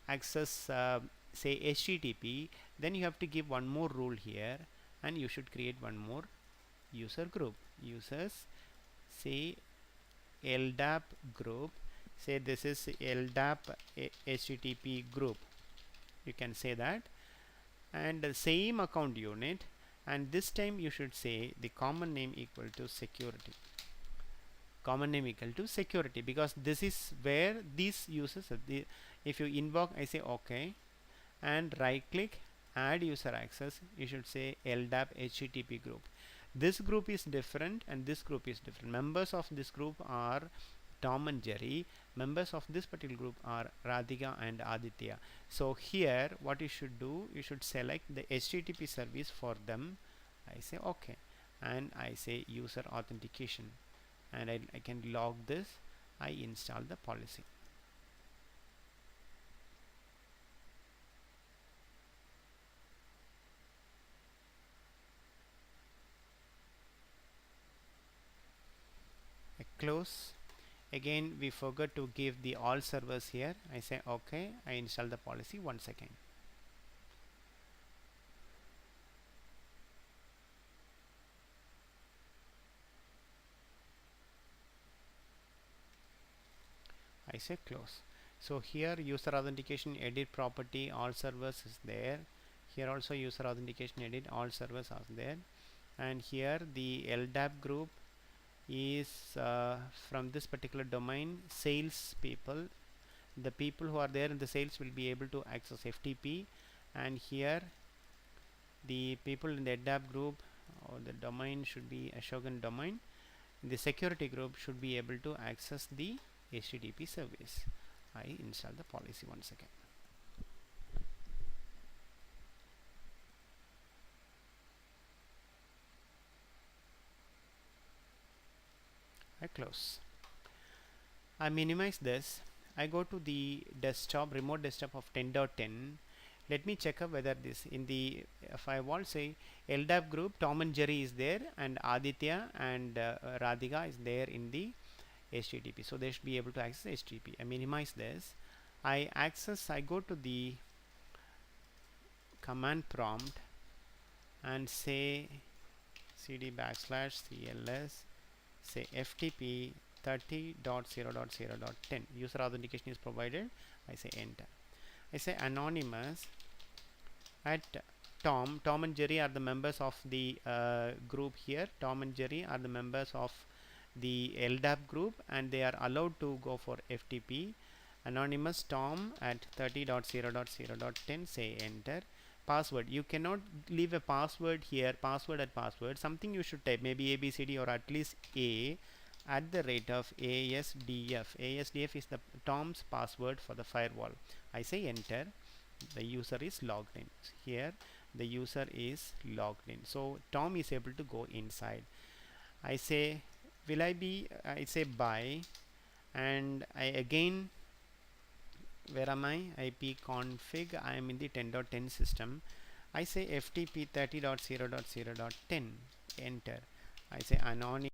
access say HTTP, then you have to give one more rule here, and you should create one more user group. Users, say ldap group, say this is ldap HTTP group, you can say that, and the same account unit, and this time you should say the common name equal to security, because this is where these users if you invoke, I say okay, and right click, add user access, you should say ldap HTTP group. This group is different and this group is different. Members of this group are Tom and Jerry. Members of this particular group are Radhika and Aditya. So here what you should do, you should select the HTTP service for them. I say okay, and I say user authentication, and I can log this. I install the policy. I close. Again we forgot to give the all servers here. I say okay, I install the policy once again. I say close. So here user authentication edit property all servers is there. Here also user authentication edit all servers are there, and here the ldap group is from this particular domain, sales people. The people who are there in the sales will be able to access FTP, and here the people in the ldap group or the domain should be A.K.Asokan domain. The security group should be able to access the HTTP service. I install the policy once again. I close. I minimize this. I go to the desktop, remote desktop of 10.10. Let me check up whether this in the firewall, say ldap group, Tom and Jerry is there, and Aditya and Radhika is there in the HTTP. So they should be able to access HTTP. I minimize this. I go to the command prompt and say cd/cls, say ftp 30.0.0.10. User authentication is provided. I say enter. I say anonymous at Tom and Jerry are the members of the group here. Tom and Jerry are the members of the ldap group, and they are allowed to go for FTP. Anonymous Tom at 30.0.0.10. Say enter. Password, you cannot leave a password here, password at password, something you should type, maybe ABCD or at least A at the rate of ASDF. ASDF is the Tom's password for the firewall. I say enter. The user is logged in. Here the user is logged in, so Tom is able to go inside. I say will I be, I say bye, and I again, where am I? ipconfig, I am in the 10.10 system. I say ftp 30.0.0.10. Enter. I say anonymous